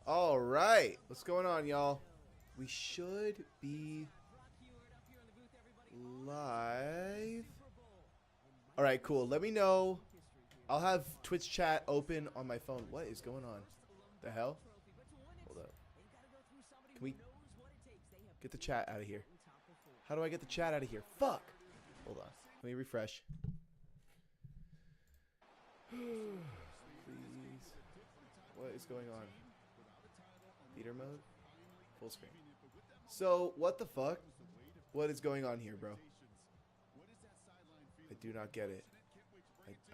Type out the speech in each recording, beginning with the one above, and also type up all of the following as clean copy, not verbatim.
All right. What's going on, y'all? We should be live. All right, cool. Let me know. I'll have Twitch chat open on my phone. What is going on? The hell? Hold up. Can we get the chat out of here? How do I get the chat out of here? Fuck. Hold on. Let me refresh. Please. What is going on? Theater mode? Full screen. So, what the fuck? What is going on here, bro? I do not get it.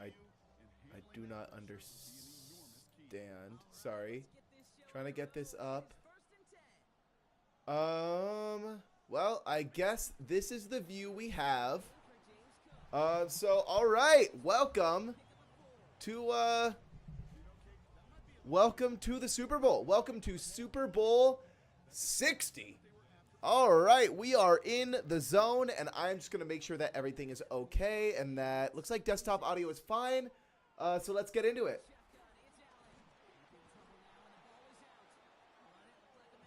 I do not understand. Sorry. Trying to get this up. Well, I guess this is the view we have. All right. Welcome to the Super Bowl. Welcome to Super Bowl 60. All right, we are in the zone, and I'm just going to make sure that everything is okay, and that looks like desktop audio is fine. So let's get into it.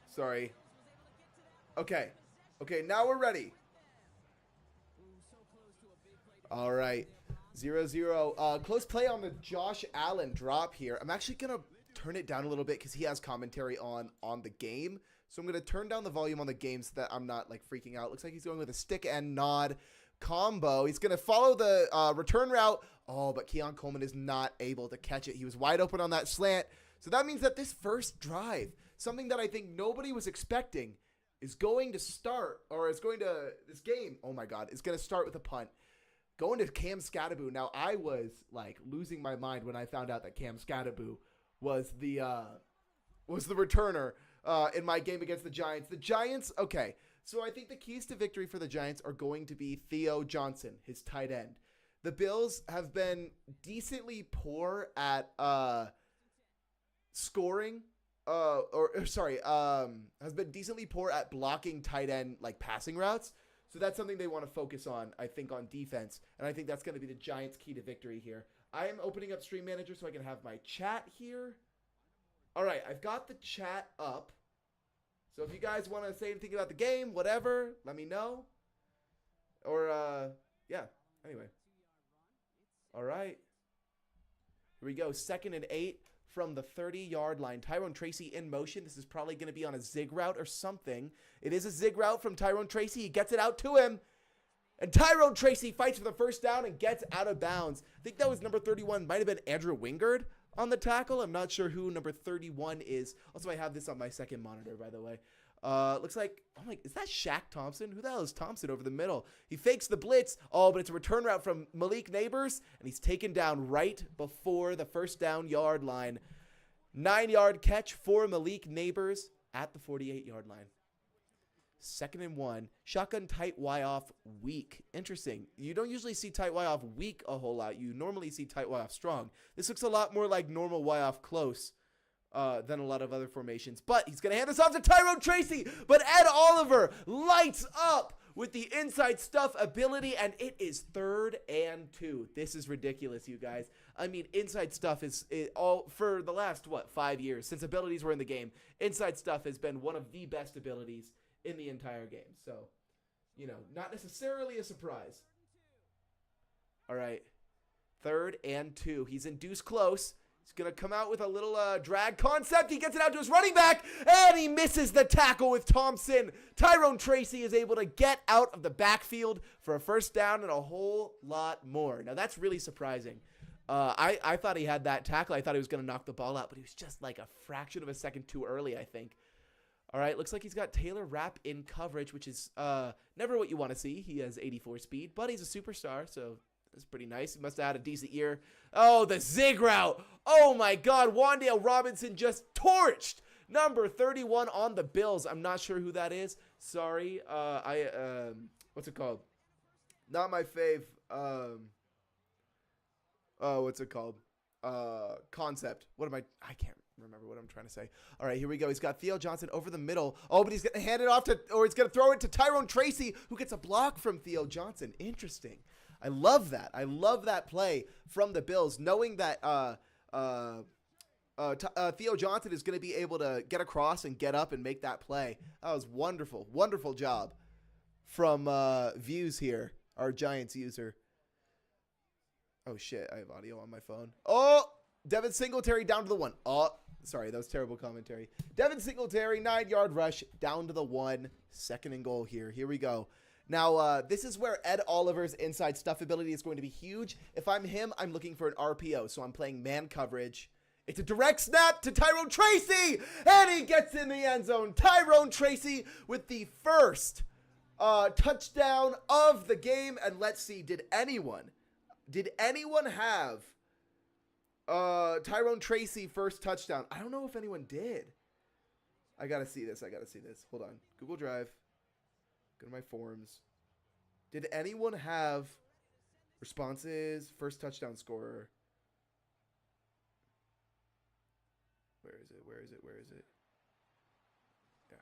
Sorry. Okay. Okay, now we're ready. All right. 0-0. Close play on the Josh Allen drop here. I'm actually going to turn it down a little bit because he has commentary on the game. So I'm going to turn down the volume on the game so that I'm not like freaking out. Looks like he's going with a stick and nod combo. He's going to follow the return route. Oh, but Keon Coleman is not able to catch it. He was wide open on that slant. So that means that this first drive, something that I think nobody was expecting, is going to start, or is going to, this game, oh my God, is going to start with a punt. Going to Cam Skattebo. Now, I was like losing my mind when I found out that Cam Skattebo was the returner in my game against the Giants. The Giants, okay. So I think the keys to victory for the Giants are going to be Theo Johnson, his tight end. The Bills have been decently poor at scoring. Has been decently poor at blocking tight end like passing routes. So that's something they want to focus on, I think, on defense. And I think that's going to be the Giants' key to victory here. I am opening up Stream Manager so I can have my chat here. All right, I've got the chat up. So if you guys want to say anything about the game, whatever, let me know. Or, yeah, anyway. All right. Here we go, 2nd and 8 from the 30-yard line. Tyrone Tracy in motion. This is probably going to be on a zig route or something. It is a zig route from Tyrone Tracy. He gets it out to him. And Tyrone Tracy fights for the first down and gets out of bounds. I think that was number 31. Might have been Andrew Wingard on the tackle. I'm not sure who number 31 is. Also, I have this on my second monitor, by the way. Looks like, I'm like, is that Shaq Thompson? Who the hell is Thompson over the middle? He fakes the blitz. Oh, but it's a return route from Malik Neighbors, and he's taken down right before the first down yard line. 9-yard catch for Malik Neighbors at the 48-yard line. 2nd and 1. Shotgun tight Y off weak. Interesting. You don't usually see tight Y off weak a whole lot. You normally see tight Y off strong. This looks a lot more like normal Y off close than a lot of other formations. But he's going to hand this off to Tyrone Tracy. But Ed Oliver lights up with the inside stuff ability, and it is 3rd and 2. This is ridiculous, you guys. I mean, inside stuff is all for the last, 5 years since abilities were in the game. Inside stuff has been one of the best abilities in the entire game. So, not necessarily a surprise. All right. 3rd and 2. He's induced close. He's going to come out with a little drag concept. He gets it out to his running back, and he misses the tackle with Thompson. Tyrone Tracy is able to get out of the backfield for a first down and a whole lot more. Now, that's really surprising. I thought he had that tackle. I thought he was going to knock the ball out, but he was just like a fraction of a second too early, I think. All right, looks like he's got Taylor Rapp in coverage, which is never what you want to see. He has 84 speed, but he's a superstar, so that's pretty nice. He must have had a decent year. Oh, the zig route. Oh, my God. Wan'Dale Robinson just torched number 31 on the Bills. I'm not sure who that is. Sorry. What's it called? Not my fave. What's it called? Concept. I can't remember what I'm trying to say. All right, here we go. He's got Theo Johnson over the middle. Oh, but he's going to hand it off or he's going to throw it to Tyrone Tracy, who gets a block from Theo Johnson. Interesting. I love that. I love that play from the Bills, knowing that Theo Johnson is going to be able to get across and get up and make that play. That was wonderful. Wonderful job from Views here, our Giants user. Oh, shit. I have audio on my phone. Oh, Devin Singletary down to the 1. Oh, sorry. That was terrible commentary. Devin Singletary, 9-yard rush down to the 1. 2nd and goal here. Here we go. Now, this is where Ed Oliver's inside stuff ability is going to be huge. If I'm him, I'm looking for an RPO, so I'm playing man coverage. It's a direct snap to Tyrone Tracy, and he gets in the end zone. Tyrone Tracy with the first touchdown of the game. And let's see, did anyone have Tyrone Tracy first touchdown? I don't know if anyone did. I got to see this. Hold on. Google Drive. Go to my forms. Did anyone have responses, first touchdown scorer? Where is it? Yeah.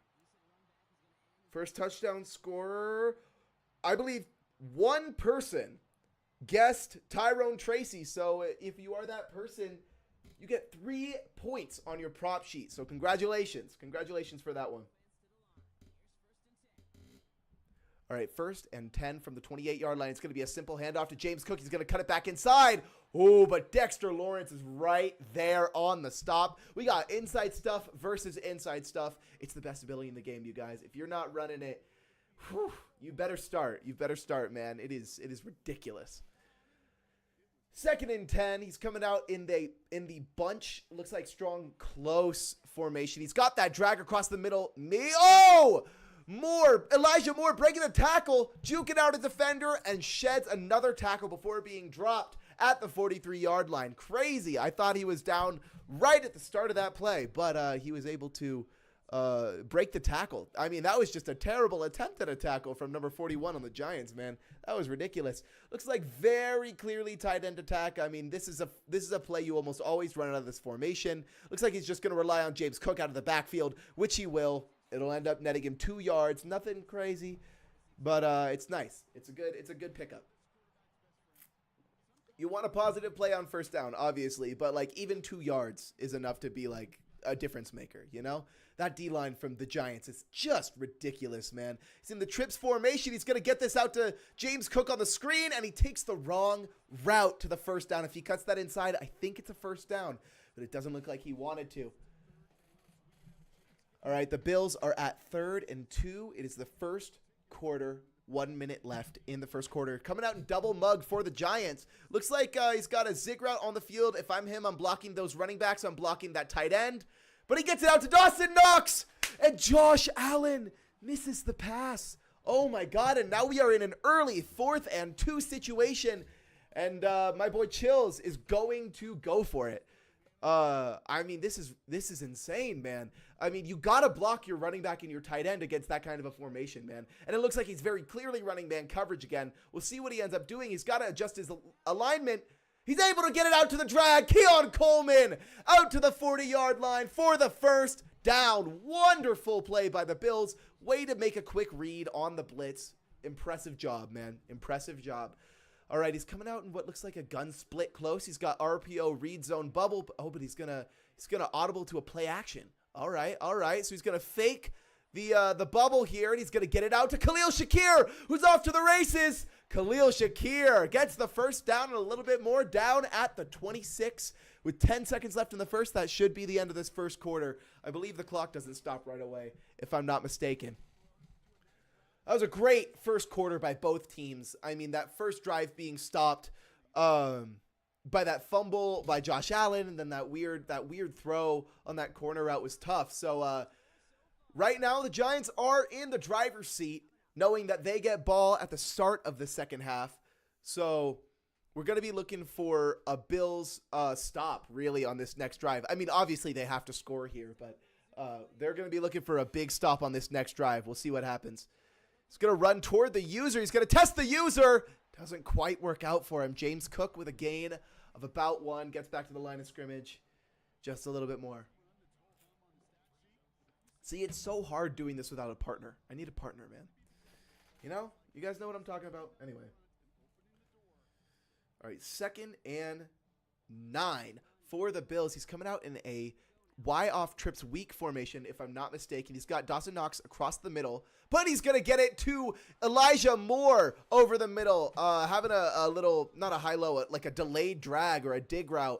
First touchdown scorer. I believe one person guessed Tyrone Tracy. So if you are that person, you get 3 points on your prop sheet. So congratulations. Congratulations for that one. All right, 1st and 10 from the 28-yard line. It's going to be a simple handoff to James Cook. He's going to cut it back inside. Oh, but Dexter Lawrence is right there on the stop. We got inside stuff versus inside stuff. It's the best ability in the game, you guys. If you're not running it, you better start. You better start, man. It is ridiculous. 2nd and 10. He's coming out in the bunch. Looks like strong, close formation. He's got that drag across the middle. Elijah Moore breaking the tackle, juking out a defender, and sheds another tackle before being dropped at the 43-yard line. Crazy. I thought he was down right at the start of that play, but he was able to break the tackle. I mean, that was just a terrible attempt at a tackle from number 41 on the Giants, man. That was ridiculous. Looks like very clearly tight end attack. I mean, this is a play you almost always run out of this formation. Looks like he's just going to rely on James Cook out of the backfield, which he will. It'll end up netting him 2 yards. Nothing crazy, but it's nice. It's a good pickup. You want a positive play on first down, obviously, but like even 2 yards is enough to be like a difference maker, you know? That D-line from the Giants is just ridiculous, man. He's in the trips formation. He's going to get this out to James Cook on the screen, and he takes the wrong route to the first down. If he cuts that inside, I think it's a first down, but it doesn't look like he wanted to. All right, the Bills are at 3rd and 2. It is the first quarter, 1 minute left in the first quarter. Coming out in double mug for the Giants. Looks like he's got a zig route on the field. If I'm him, I'm blocking those running backs. I'm blocking that tight end. But he gets it out to Dawson Knox. And Josh Allen misses the pass. Oh, my God. And now we are in an early 4th and 2 situation. And my boy Chills is going to go for it. I mean, this is insane, man. I mean, you got to block your running back and your tight end against that kind of a formation, man. And it looks like he's very clearly running man coverage again. We'll see what he ends up doing. He's got to adjust his alignment. He's able to get it out to the drag. Keon Coleman out to the 40-yard line for the first down. Wonderful play by the Bills. Way to make a quick read on the blitz. Impressive job, man. Impressive job. All right, he's coming out in what looks like a gun split close. He's got RPO read zone bubble. Oh, but he's gonna audible to a play action. All right. So he's gonna fake the bubble here, and he's gonna get it out to Khalil Shakir, who's off to the races. Khalil Shakir gets the first down and a little bit more, down at the 26 with 10 seconds left in the first. That should be the end of this first quarter. I believe the clock doesn't stop right away, if I'm not mistaken. That was a great first quarter by both teams. I mean, that first drive being stopped by that fumble by Josh Allen, and then that weird throw on that corner route was tough. So right now the Giants are in the driver's seat, knowing that they get ball at the start of the second half. So we're going to be looking for a Bills stop, really, on this next drive. I mean, obviously they have to score here, but they're going to be looking for a big stop on this next drive. We'll see what happens. He's going to run toward the user. He's going to test the user. Doesn't quite work out for him. James Cook with a gain of about 1. Gets back to the line of scrimmage just a little bit more. See, it's so hard doing this without a partner. I need a partner, man. You know? You guys know what I'm talking about? Anyway. All right, 2nd and 9 for the Bills. He's coming out in a Y off trips weak formation, if I'm not mistaken. He's got Dawson Knox across the middle, but he's going to get it to Elijah Moore over the middle, having a little, not a high-low, like a delayed drag or a dig route.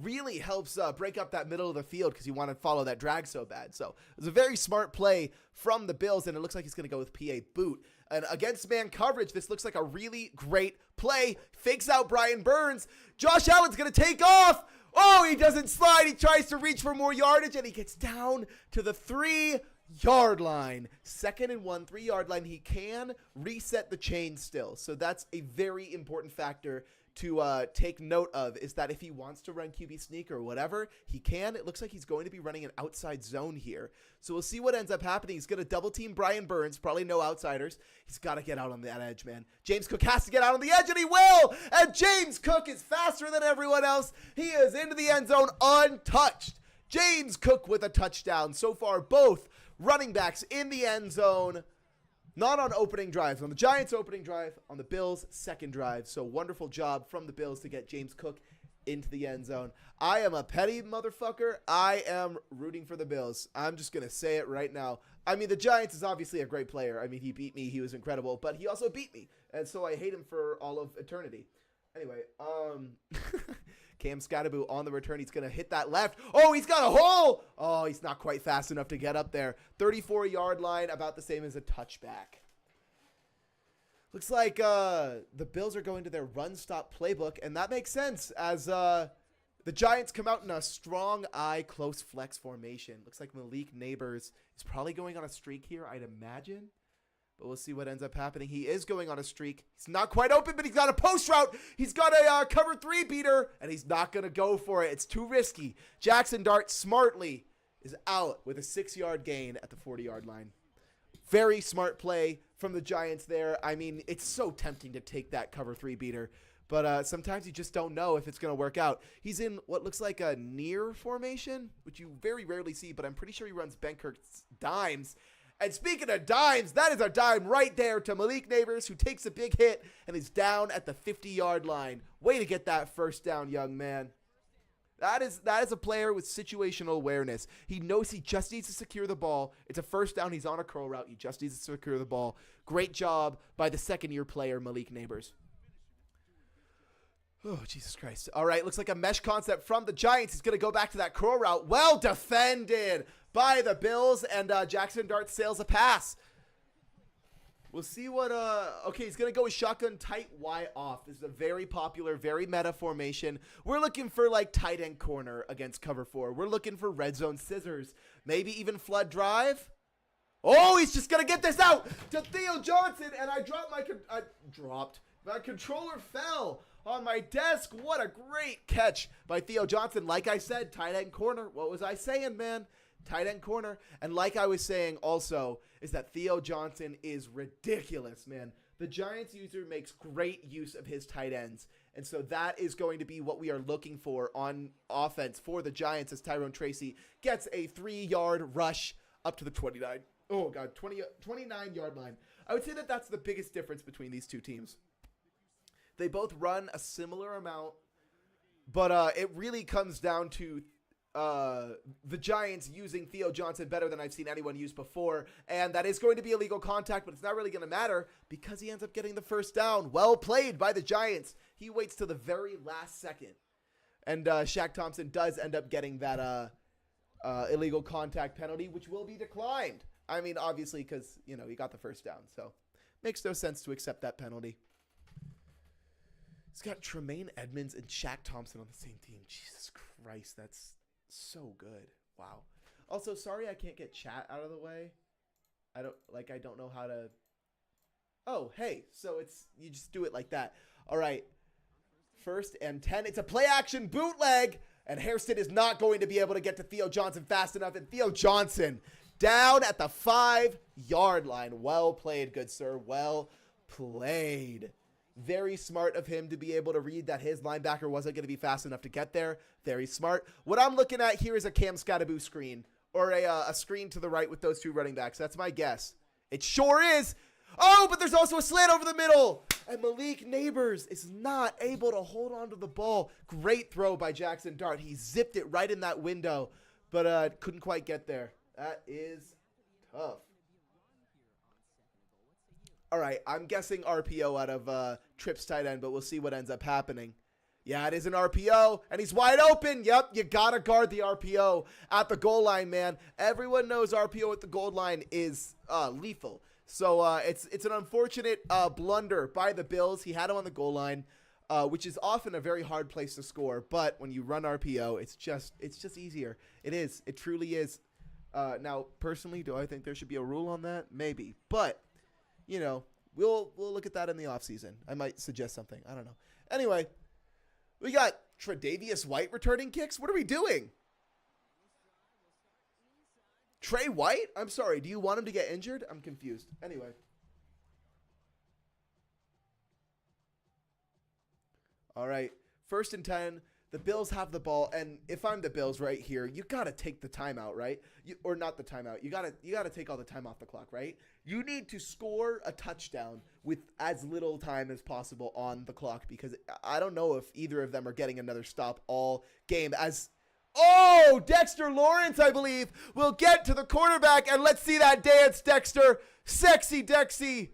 Really helps break up that middle of the field because you want to follow that drag so bad. So it was a very smart play from the Bills, and it looks like he's going to go with PA boot. And against man coverage, this looks like a really great play. Fakes out Brian Burns. Josh Allen's going to take off. Oh, he doesn't slide. He tries to reach for more yardage, and he gets down to the 3-yard line. 2nd and 1, 3-yard line. He can reset the chain still. So that's a very important factor to take note of, is that if he wants to run QB sneak or whatever, he can. It looks like he's going to be running an outside zone here. So we'll see what ends up happening. He's going to double team Brian Burns, probably no outsiders. He's got to get out on that edge, man. James Cook has to get out on the edge, and he will! And James Cook is faster than everyone else. He is into the end zone untouched. James Cook with a touchdown. So far, both running backs in the end zone. Not on opening drives. On the Giants' opening drive, on the Bills' second drive. So wonderful job from the Bills to get James Cook into the end zone. I am a petty motherfucker. I am rooting for the Bills. I'm just going to say it right now. I mean, the Giants is obviously a great player. I mean, he beat me. He was incredible. But he also beat me. And so I hate him for all of eternity. Anyway, Cam Scatterbo on the return. He's going to hit that left. Oh, he's got a hole. Oh, he's not quite fast enough to get up there. 34-yard line, about the same as a touchback. Looks like the Bills are going to their run-stop playbook, and that makes sense as the Giants come out in a strong eye, close flex formation. Looks like Malik Neighbors is probably going on a streak here, I'd imagine. But we'll see what ends up happening. He is going on a streak. He's not quite open, but he's got a post route. He's got a cover 3 beater, and he's not going to go for it. It's too risky. Jackson Dart smartly is out with a 6-yard gain at the 40-yard line. Very smart play from the Giants there. I mean, it's so tempting to take that cover 3 beater, but sometimes you just don't know if it's going to work out. He's in what looks like a near formation, which you very rarely see, but I'm pretty sure he runs Benkirk's dimes. And speaking of dimes, that is a dime right there to Malik Neighbors, who takes a big hit and is down at the 50-yard line. Way to get that first down, young man. That is a player with situational awareness. He knows he just needs to secure the ball. It's a first down. He's on a curl route. He just needs to secure the ball. Great job by the second-year player, Malik Neighbors. Oh, Jesus Christ. All right, looks like a mesh concept from the Giants. He's going to go back to that curl route. Well defended by the Bills, and Jackson Dart sails a pass. We'll see what, okay, he's going to go with shotgun tight Y off. This is a very popular, very meta formation. We're looking for, like, tight end corner against cover 4. We're looking for red zone scissors. Maybe even flood drive. Oh, he's just going to get this out to Theo Johnson, and I dropped my controller fell on my desk. What a great catch by Theo Johnson. Like I said, tight end corner. What was I saying, man? Tight end corner. And like I was saying also is that Theo Johnson is ridiculous, man. The Giants user makes great use of his tight ends. And so that is going to be what we are looking for on offense for the Giants as Tyrone Tracy gets a 3-yard rush up to the 29. Oh, God, 29-yard line. I would say that that's the biggest difference between these two teams. They both run a similar amount, but it really comes down to the Giants using Theo Johnson better than I've seen anyone use before, and that is going to be illegal contact, but it's not really going to matter because he ends up getting the first down. Well played by the Giants. He waits till the very last second, and Shaq Thompson does end up getting that illegal contact penalty, which will be declined. I mean, obviously, because, you know, he got the first down, so makes no sense to accept that penalty. He's got Tremaine Edmonds and Shaq Thompson on the same team. Jesus Christ, that's so good. Wow. Also, sorry I can't get chat out of the way. I don't know how to. Oh, hey. So you just do it like that. All right. 1st and 10. It's a play action bootleg, and Hairston is not going to be able to get to Theo Johnson fast enough, and Theo Johnson down at the 5-yard line. Well played, good sir. Well played. Very smart of him to be able to read that his linebacker wasn't going to be fast enough to get there. Very smart. What I'm looking at here is a Cam Scatterbo screen, or a screen to the right with those two running backs. That's my guess. It sure is. Oh, but there's also a slant over the middle. And Malik Neighbors is not able to hold on to the ball. Great throw by Jackson Dart. He zipped it right in that window, but couldn't quite get there. That is tough. All right, I'm guessing RPO out of Tripp's tight end, but we'll see what ends up happening. Yeah, it is an RPO, and he's wide open. Yep, you got to guard the RPO at the goal line, man. Everyone knows RPO at the goal line is lethal. So it's an unfortunate blunder by the Bills. He had him on the goal line, which is often a very hard place to score. But when you run RPO, it's just easier. It is. It truly is. Now, personally, do I think there should be a rule on that? Maybe. But, you know, we'll look at that in the offseason. I might suggest something. I don't know. Anyway, we got Tre'Davious White returning kicks. What are we doing? Trey White? I'm sorry. Do you want him to get injured? I'm confused. Anyway. All right. 1st and 10. The Bills have the ball, and if I'm the Bills right here, you got to take the timeout, right? Or not the timeout. You got to take all the time off the clock, right? You need to score a touchdown with as little time as possible on the clock, because I don't know if either of them are getting another stop all game. Dexter Lawrence, I believe, will get to the quarterback, and let's see that dance, Dexter. Sexy Dexy.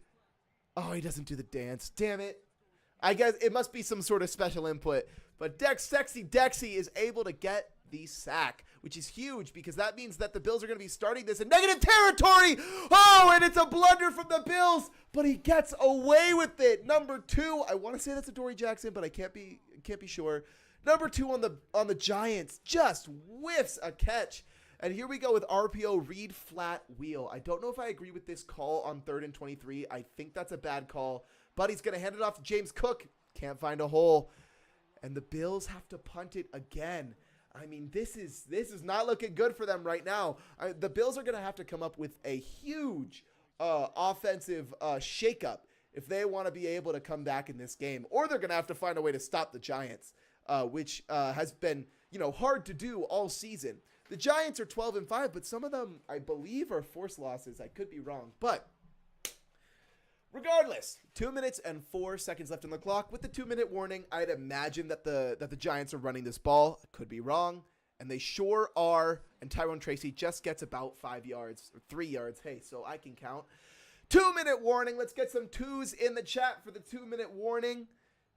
Oh, he doesn't do the dance. Damn it. I guess it must be some sort of special input. But Sexy Dexy is able to get the sack, which is huge because that means that the Bills are going to be starting this in negative territory. Oh, and it's a blunder from the Bills, but he gets away with it. Number 2, I want to say that's a Dory Jackson, but I can't be sure. Number 2 on the Giants just whiffs a catch. And here we go with RPO read flat wheel. I don't know if I agree with this call on 3rd and 23. I think that's a bad call, but he's going to hand it off to James Cook. Can't find a hole. And the Bills have to punt it again. I mean, this is not looking good for them right now. The Bills are going to have to come up with a huge offensive shakeup if they want to be able to come back in this game. Or they're going to have to find a way to stop the Giants, which has been, hard to do all season. The Giants are 12-5, but some of them, I believe, are forced losses. I could be wrong, but regardless, 2 minutes and 4 seconds left on the clock. With the 2-minute warning, I'd imagine that the Giants are running this ball. I could be wrong, and they sure are. And Tyrone Tracy just gets about 5 yards or 3 yards. Hey, so I can count. 2-minute warning. Let's get some 2s in the chat for the 2-minute warning.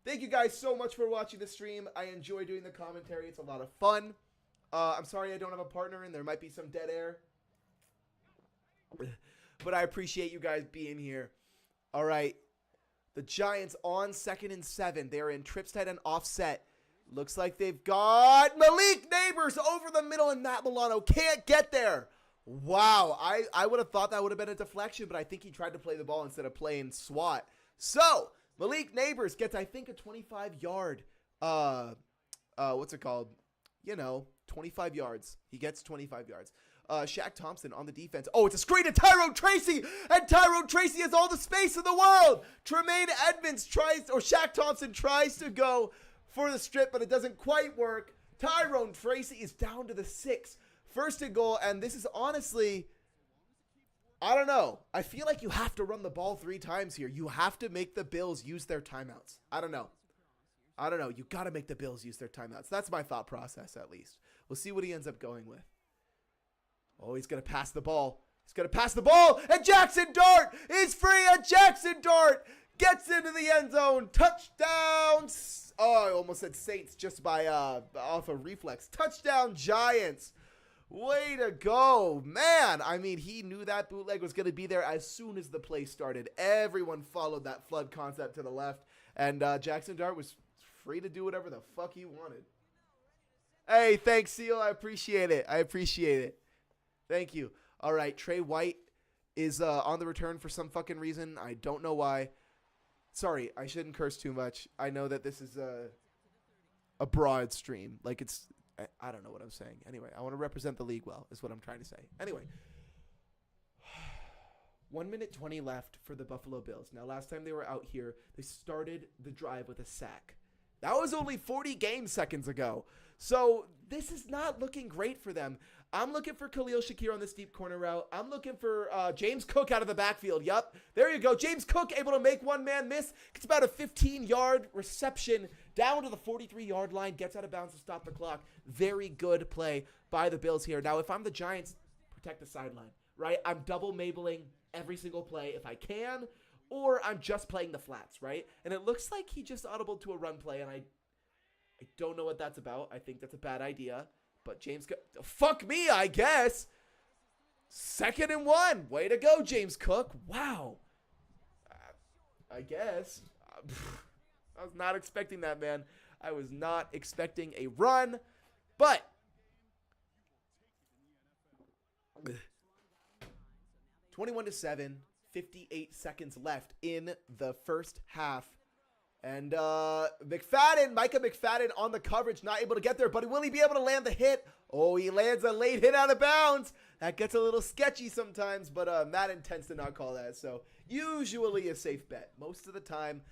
Thank you guys so much for watching the stream. I enjoy doing the commentary. It's a lot of fun. I'm sorry I don't have a partner, and there might be some dead air. But I appreciate you guys being here. All right, the Giants on 2nd and 7. They're in Tripp's tight end offset. Looks like they've got Malik Neighbors over the middle, and Matt Milano can't get there. Wow, I would have thought that would have been a deflection, but I think he tried to play the ball instead of playing SWAT. So, Malik Neighbors gets, I think, a 25-yard, what's it called? 25 yards. He gets 25 yards. Shaq Thompson on the defense. Oh, it's a screen to Tyrone Tracy, and Tyrone Tracy has all the space in the world. Tremaine Edmonds Shaq Thompson tries to go for the strip, but it doesn't quite work. Tyrone Tracy is down to the 6. 1st and goal, and this is honestly, I don't know. I feel like you have to run the ball 3 times here. You have to make the Bills use their timeouts. I don't know. You got to make the Bills use their timeouts. That's my thought process, at least. We'll see what he ends up going with. Oh, he's going to pass the ball. And Jackson Dart is free, and Jackson Dart gets into the end zone. Touchdown. Oh, I almost said Saints just by off a reflex. Touchdown, Giants. Way to go. Man, I mean, he knew that bootleg was going to be there as soon as the play started. Everyone followed that flood concept to the left, and Jackson Dart was free to do whatever the fuck he wanted. Hey, thanks, Seal. I appreciate it. Thank you. All right, Trey White is on the return for some fucking reason. I don't know why. Sorry, I shouldn't curse too much. I know that this is a broad stream. Like, it's, I don't know what I'm saying. Anyway, I want to represent the league well, is what I'm trying to say. Anyway, 1 minute 20 left for the Buffalo Bills. Now, last time they were out here, they started the drive with a sack. That was only 40 game seconds ago. So this is not looking great for them. I'm looking for Khalil Shakir on this deep corner route. I'm looking for James Cook out of the backfield. Yup, there you go. James Cook able to make one-man miss. Gets about a 15-yard reception down to the 43-yard line. Gets out of bounds to stop the clock. Very good play by the Bills here. Now, if I'm the Giants, protect the sideline, right? I'm double Mabeling every single play if I can, or I'm just playing the flats, right? And it looks like he just audibled to a run play, and I don't know what that's about. I think that's a bad idea. But James Cook, fuck me, I guess. 2nd and 1. Way to go, James Cook. Wow. I guess. I was not expecting that, man. I was not expecting a run. But 21-7, 58 seconds left in the first half. And Micah McFadden on the coverage, not able to get there, but will he be able to land the hit? Oh, he lands a late hit out of bounds. That gets a little sketchy sometimes, but Madden tends to not call that. So usually a safe bet. Most of the time,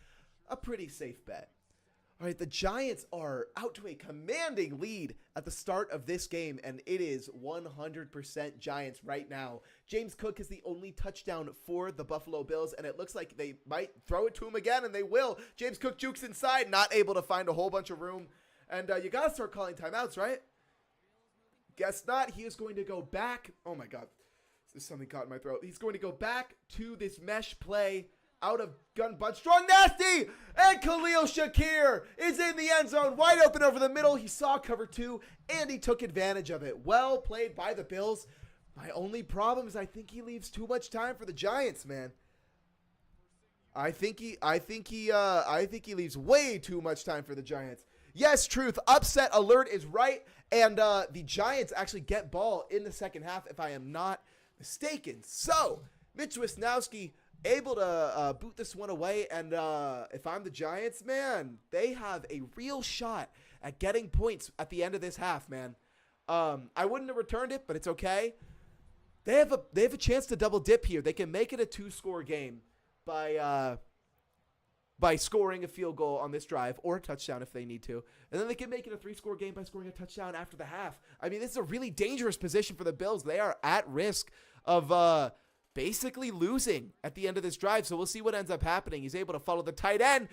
a pretty safe bet. All right, the Giants are out to a commanding lead at the start of this game, and it is 100% Giants right now. James Cook is the only touchdown for the Buffalo Bills, and it looks like they might throw it to him again, and they will. James Cook jukes inside, not able to find a whole bunch of room. And you got to start calling timeouts, right? Guess not. He is going to go back. Oh, my God. There's something caught in my throat. He's going to go back to this mesh play. Out of gun, but strong, nasty, and Khalil Shakir is in the end zone, wide open over the middle. He saw cover 2, and he took advantage of it. Well played by the Bills. My only problem is I think he leaves too much time for the Giants, man. I think he leaves way too much time for the Giants. Yes, truth. Upset alert is right, and the Giants actually get ball in the second half, if I am not mistaken. So Mitch Wisnowski able to boot this one away, and if I'm the Giants, man, they have a real shot at getting points at the end of this half, man. I wouldn't have returned it, but it's okay. They have a chance to double dip here. They can make it a 2-score game by scoring a field goal on this drive or a touchdown if they need to, and then they can make it a 3-score game by scoring a touchdown after the half. I mean, this is a really dangerous position for the Bills. They are at risk of basically losing at the end of this drive. So we'll see what ends up happening. He's able to follow the tight end.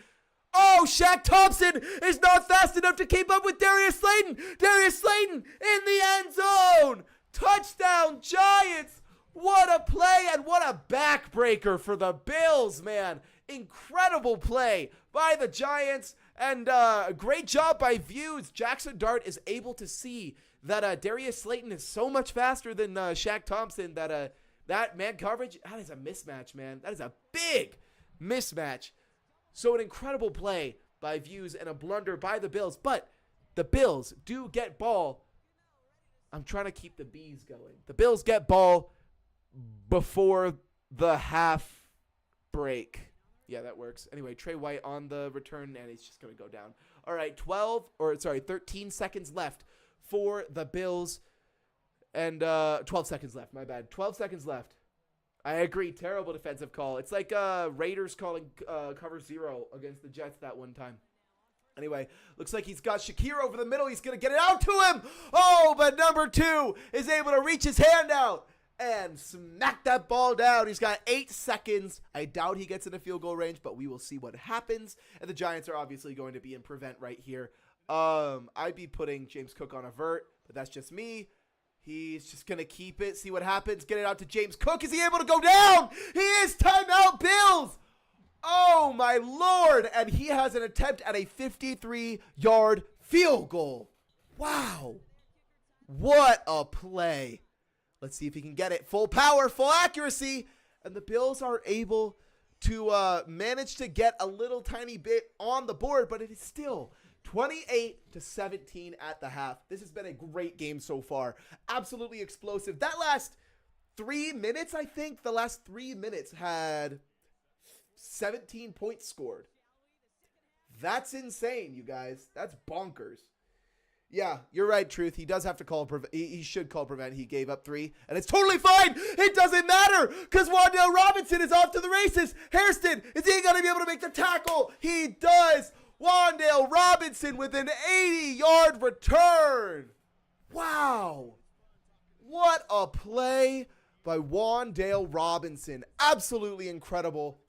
Oh, Shaq Thompson is not fast enough to keep up with Darius Slayton. Darius Slayton in the end zone. Touchdown, Giants. What a play and what a backbreaker for the Bills, man. Incredible play by the Giants, and a great job by Views. Jackson Dart is able to see that Darius Slayton is so much faster than Shaq Thompson that man coverage, that is a mismatch, man. That is a big mismatch. So an incredible play by Views and a blunder by the Bills. But the Bills do get ball. I'm trying to keep the bees going. The Bills get ball before the half break. Yeah, that works. Anyway, Trey White on the return, and he's just going to go down. All right, 13 seconds left for the Bills. And 12 seconds left, my bad. 12 seconds left. I agree, terrible defensive call. It's like Raiders calling cover 0 against the Jets that one time. Anyway, looks like he's got Shakir over the middle. He's going to get it out to him. Oh, but number 2 is able to reach his hand out and smack that ball down. He's got 8 seconds. I doubt he gets into field goal range, but we will see what happens. And the Giants are obviously going to be in prevent right here. I'd be putting James Cook on a vert, but that's just me. He's just going to keep it, see what happens, get it out to James Cook. Is he able to go down? He is. Timeout, Bills. Oh, my Lord. And he has an attempt at a 53-yard field goal. Wow. What a play. Let's see if he can get it. Full power, full accuracy. And the Bills are able to manage to get a little tiny bit on the board, but it is still 28-17 at the half. This has been a great game so far. Absolutely explosive. That last 3 minutes, I think, the last 3 minutes had 17 points scored. That's insane, you guys. That's bonkers. Yeah, you're right, Truth. He does have to call he should call prevent. He gave up 3, and it's totally fine. It doesn't matter because Wan'Dale Robinson is off to the races. Hairston, is he going to be able to make the tackle? He does. Wan'Dale Robinson with an 80-yard return. Wow. What a play by Wan'Dale Robinson. Absolutely incredible.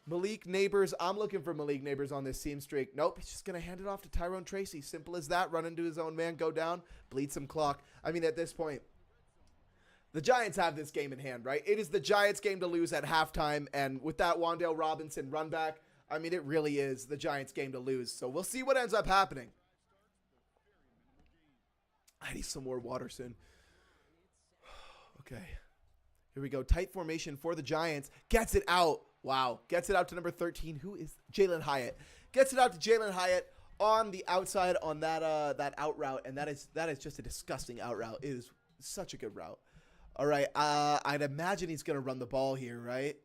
Malik Neighbors. I'm looking for Malik Neighbors on this seam streak. Nope, he's just going to hand it off to Tyrone Tracy. Simple as that. Run into his own man, go down, bleed some clock. I mean, at this point, the Giants have this game in hand, right? It is the Giants' game to lose at halftime, and with that Wan'Dale Robinson run back, I mean, it really is the Giants' game to lose. So we'll see what ends up happening. I need some more Watterson. Okay. Here we go. Tight formation for the Giants. Gets it out. Wow. Gets it out to number 13. Who is Jalen Hyatt? Gets it out to Jalen Hyatt on the outside on that out route, and that is just a disgusting out route. It is such a good route. All right. I'd imagine he's going to run the ball here, right?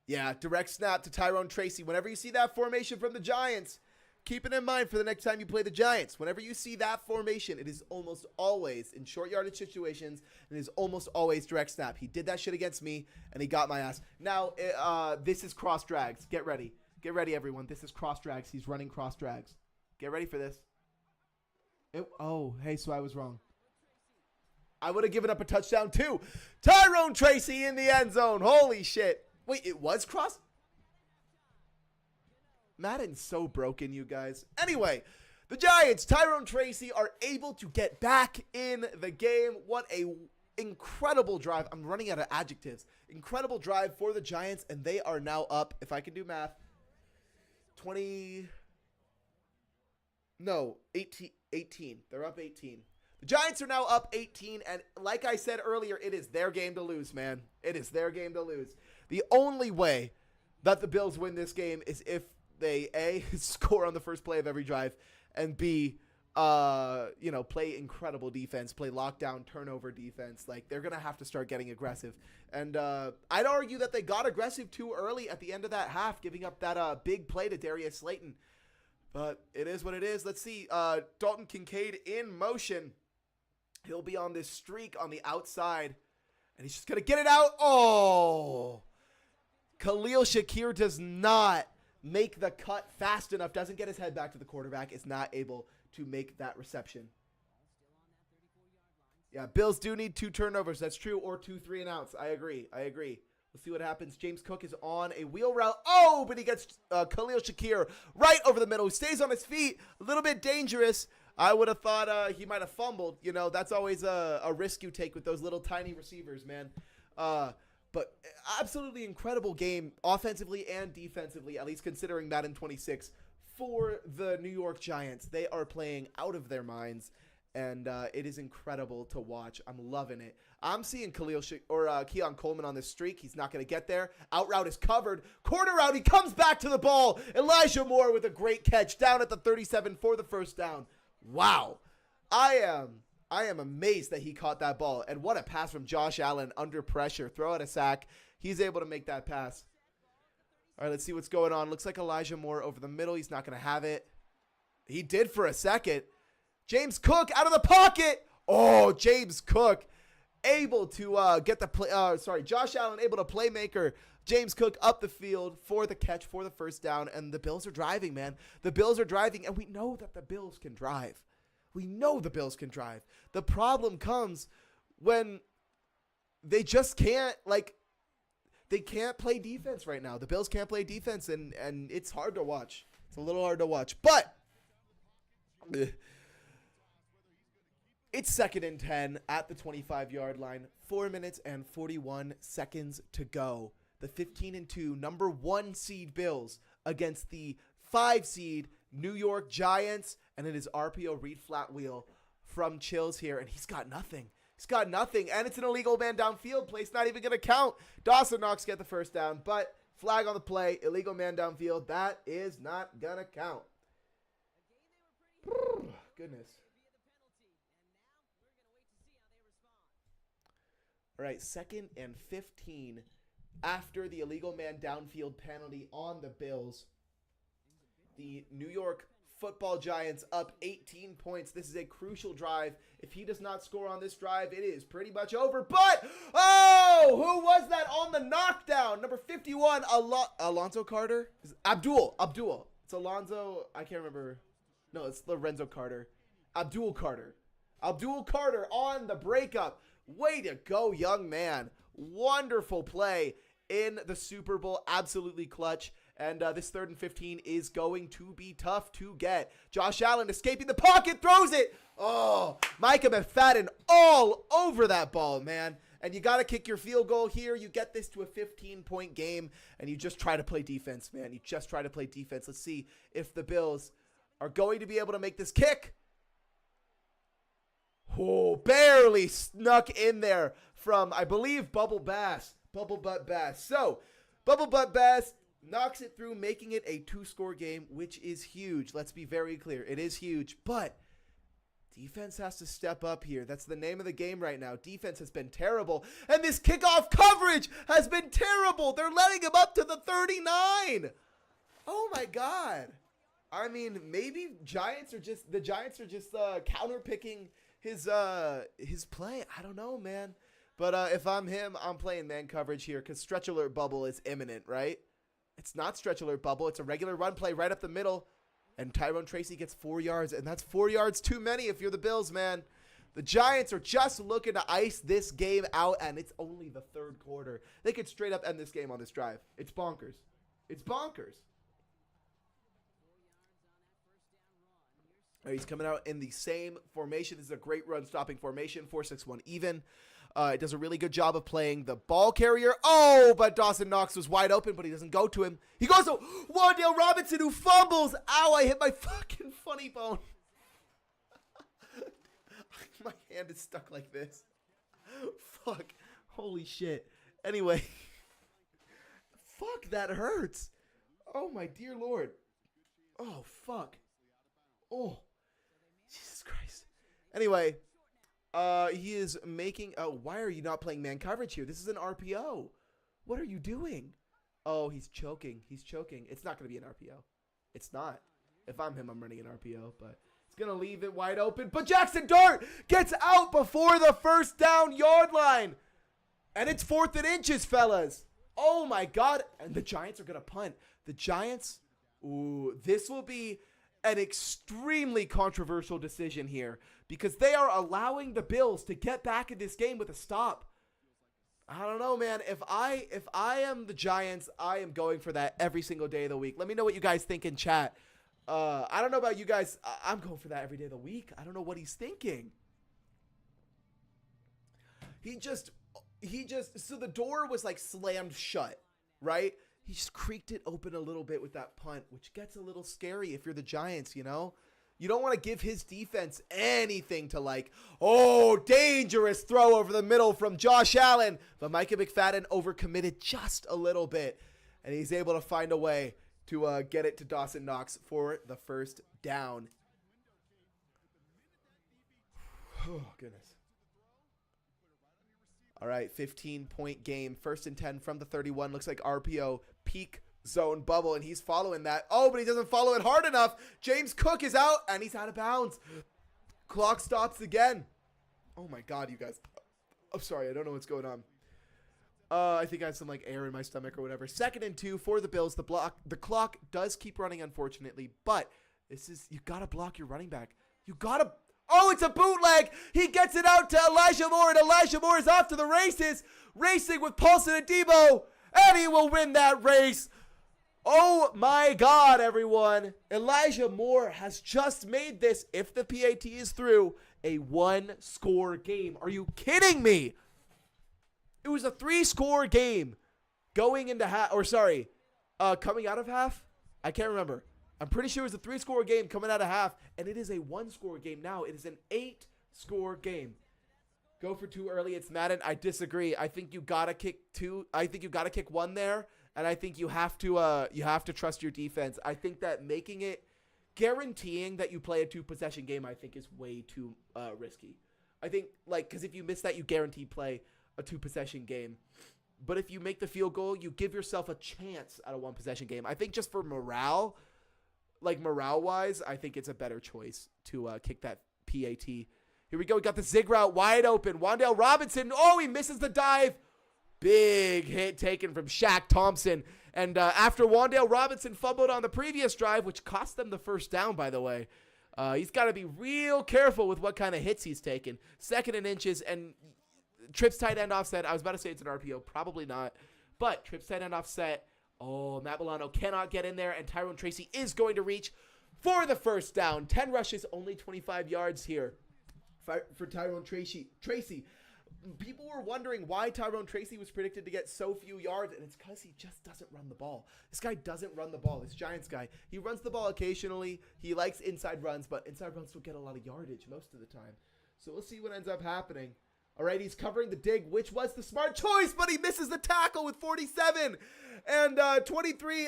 Yeah, direct snap to Tyrone Tracy. Whenever you see that formation from the Giants, keep it in mind for the next time you play the Giants. Whenever you see that formation, it is almost always in short yardage situations, and it is almost always direct snap. He did that shit against me, and he got my ass. Now, this is cross drags. Get ready. Get ready, everyone. This is cross drags. He's running cross drags. Get ready for this. Oh, hey, so I was wrong. I would have given up a touchdown, too. Tyrone Tracy in the end zone. Holy shit. Wait, it was cross? Madden's so broken, you guys. Anyway, the Giants, Tyrone Tracy, are able to get back in the game. What a incredible drive. I'm running out of adjectives. Incredible drive for the Giants, and they are now up, if I can do math, 18. They're up 18. The Giants are now up 18, and like I said earlier, it is their game to lose, man. It is their game to lose. The only way that the Bills win this game is if they, A, score on the first play of every drive, and B, play incredible defense, play lockdown, turnover defense. Like, they're going to have to start getting aggressive. And I'd argue that they got aggressive too early at the end of that half, giving up that big play to Darius Slayton. But it is what it is. Let's see. Dalton Kincaid in motion. He'll be on this streak on the outside, and he's just going to get it out. Oh! Khalil Shakir does not make the cut fast enough, doesn't get his head back to the quarterback, is not able to make that reception. Yeah, Bills do need 2 turnovers. That's true, or 2 3-and-outs. I agree. We'll see what happens. James Cook is on a wheel route. Oh, but he gets Khalil Shakir right over the middle. He stays on his feet. A little bit dangerous. I would have thought he might have fumbled. You know, that's always a risk you take with those little tiny receivers, man. But absolutely incredible game offensively and defensively, at least considering Madden 26, for the New York Giants. They are playing out of their minds, and it is incredible to watch. I'm loving it. I'm seeing Keon Coleman on this streak. He's not going to get there. Out route is covered. Corner route, he comes back to the ball. Elijah Moore with a great catch down at the 37 for the first down. Wow. I am amazed that he caught that ball. And what a pass from Josh Allen under pressure. Throw out a sack. He's able to make that pass. All right, let's see what's going on. Looks like Elijah Moore over the middle. He's not going to have it. He did for a second. James Cook out of the pocket. Oh, James Cook able to get the play. Josh Allen able to playmaker James Cook up the field for the catch for the first down. And the Bills are driving, man. The Bills are driving, and we know that the Bills can drive. We know the Bills can drive. The problem comes when they just can't, they can't play defense right now. The Bills can't play defense, and it's hard to watch. It's a little hard to watch. But it's 2nd and 10 at the 25-yard line. 4 minutes and 41 seconds to go. The 15-2 number 1 seed Bills against the 5 seed New York Giants, and it is RPO read flat wheel from Chills here, and he's got nothing. He's got nothing, and it's an illegal man downfield play. It's not even going to count. Dawson Knox get the first down, but flag on the play, illegal man downfield. That is not going to count. Goodness. All right, 2nd and 15 after the illegal man downfield penalty on the Bills. The New York Football Giants up 18 points. This is a crucial drive. If he does not score on this drive, it is pretty much over. But, oh, who was that on the knockdown? Number 51, Alonzo Carter? Abdul. It's Alonzo. I can't remember. No, it's Lorenzo Carter. Abdul Carter. Abdul Carter on the breakup. Way to go, young man. Wonderful play in the Super Bowl. Absolutely clutch. And this 3rd and 15 is going to be tough to get. Josh Allen escaping the pocket, throws it. Oh, Micah McFadden all over that ball, man. And you got to kick your field goal here. You get this to a 15-point game, and you just try to play defense, man. You just try to play defense. Let's see if the Bills are going to be able to make this kick. Oh, barely snuck in there from, I believe, Bubble Butt Bass. So, Bubble Butt Bass knocks it through, making it a 2-score game, which is huge. Let's be very clear. It is huge, but defense has to step up here. That's the name of the game right now. Defense has been terrible, and this kickoff coverage has been terrible. They're letting him up to the 39. Oh, my God. I mean, maybe the Giants are just counterpicking his play. I don't know, man. But if I'm him, I'm playing man coverage here because stretch alert bubble is imminent, right? It's not stretch alert bubble. It's a regular run play right up the middle. And Tyrone Tracy gets 4 yards. And that's 4 yards too many if you're the Bills, man. The Giants are just looking to ice this game out. And it's only the 3rd quarter. They could straight up end this game on this drive. It's bonkers. It's bonkers. He's coming out in the same formation. This is a great run-stopping formation, 4-6-1 even. It does a really good job of playing the ball carrier. Oh, but Dawson Knox was wide open, but he doesn't go to him. He goes to Wan'Dale Robinson, who fumbles. Ow, I hit my fucking funny bone. My hand is stuck like this. Fuck. Holy shit. Anyway. Fuck, that hurts. Oh, my dear Lord. Oh, fuck. Oh, Jesus Christ. Anyway. He is making, why are you not playing man coverage here? This is an RPO. What are you doing? Oh, he's choking. He's choking. It's not going to be an RPO. It's not. If I'm him, I'm running an RPO, but it's going to leave it wide open. But Jackson Dart gets out before the 1st down yard line. And it's 4th and inches, fellas. Oh my God. And the Giants are going to punt. The Giants, ooh, this will be an extremely controversial decision here because they are allowing the Bills to get back in this game with a stop. I don't know, man. If I am the Giants, I am going for that every single day of the week. Let me know what you guys think in chat. I don't know about you guys. I'm going for that every day of the week. I don't know what he's thinking. So the door was like slammed shut, right? He just creaked it open a little bit with that punt, which gets a little scary if you're the Giants, you know? You don't want to give his defense anything to like, oh, dangerous throw over the middle from Josh Allen. But Micah McFadden overcommitted just a little bit, and he's able to find a way to get it to Dawson Knox for the 1st down. Oh, goodness. All right, 15-point game. 1st and 10 from the 31. Looks like RPO, peak zone bubble, and he's following that. Oh, but he doesn't follow it hard enough. James Cook is out, and he's out of bounds. Clock stops again. Oh, my God, you guys. I'm sorry. I don't know what's going on. I think I have some, like, air in my stomach or whatever. 2nd and 2 for the Bills. The clock does keep running, unfortunately, but you got to block your running back. You got to. Oh, it's a bootleg. He gets it out to Elijah Moore, and Elijah Moore is off to the races, racing with Paulson and Debo, and he will win that race. Oh, my God, everyone. Elijah Moore has just made this, if the PAT is through, a 1-score game. Are you kidding me? It was a 3-score game going into coming out of half? I can't remember. I'm pretty sure it was a 3-score game coming out of half, and it is a 1-score game now. It is an 8-score game. Go for 2 early. It's Madden. I disagree. I think you gotta kick 2. I think you gotta kick 1 there, and I think you have to trust your defense. I think that making it guaranteeing that you play a 2-possession game, I think, is way too risky. I think because if you miss that, you guarantee play a 2-possession game. But if you make the field goal, you give yourself a chance at a 1-possession game. I think just for morale. Morale-wise, I think it's a better choice to kick that PAT. Here we go. We got the zig route wide open. Wan'Dale Robinson. Oh, he misses the dive. Big hit taken from Shaq Thompson. And after Wan'Dale Robinson fumbled on the previous drive, which cost them the 1st down, by the way, He's got to be real careful with what kind of hits he's taking. 2nd and inches and trips tight end offset. I was about to say it's an RPO. Probably not. But trips tight end offset. Oh, Matt Milano cannot get in there. And Tyrone Tracy is going to reach for the first down. 10 rushes, only 25 yards here for Tyrone Tracy. People were wondering why Tyrone Tracy was predicted to get so few yards, and it's because he just doesn't run the ball. This guy doesn't run the ball. This Giants guy, he runs the ball occasionally. He likes inside runs, but inside runs don't get a lot of yardage most of the time. So we'll see what ends up happening. All right, he's covering the dig, which was the smart choice, but he misses the tackle with 47. And 23,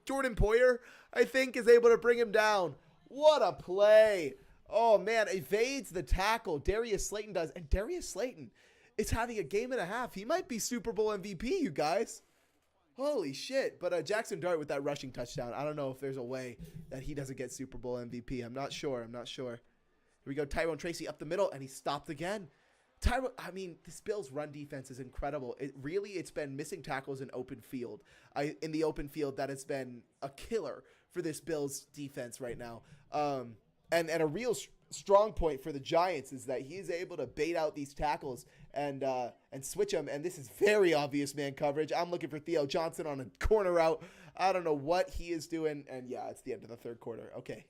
Jordan Poyer, I think, is able to bring him down. What a play. Oh, man, evades the tackle. Darius Slayton does. And Darius Slayton is having a game and a half. He might be Super Bowl MVP, you guys. Holy shit. But Jackson Dart with that rushing touchdown. I don't know if there's a way that he doesn't get Super Bowl MVP. I'm not sure. Here we go. Tyrone Tracy up the middle, and he stopped again. This Bills run defense is incredible. It's been missing tackles in open field. In the open field, that has been a killer for this Bills defense right now. And a real strong point for the Giants is that he's able to bait out these tackles and switch them. And this is very obvious man coverage. I'm looking for Theo Johnson on a corner route. I don't know what he is doing. And yeah, it's the end of the third quarter. Okay,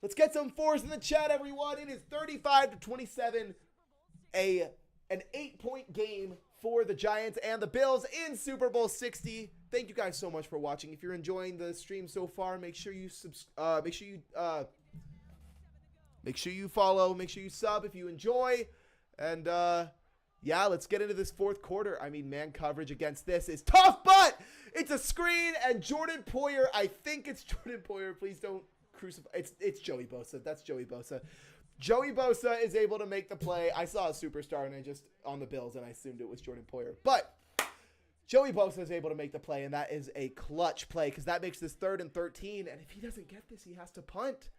let's get some fours in the chat, everyone. It is 35-27, an 8-point game for the Giants and the Bills in Super Bowl 60. Thank you guys so much for watching. If you're enjoying the stream so far, make sure you follow, make sure you sub if you enjoy. And yeah, let's get into this fourth quarter. Man coverage against this is tough, but it's a screen, and Jordan Poyer, I think it's Jordan Poyer. Please don't crucify. It's Joey Bosa. That's Joey Bosa. Joey Bosa is able to make the play. I saw a superstar on the Bills, and I assumed it was Jordan Poyer. But Joey Bosa is able to make the play, and that is a clutch play because that makes this 3rd and 13. And if he doesn't get this, he has to punt.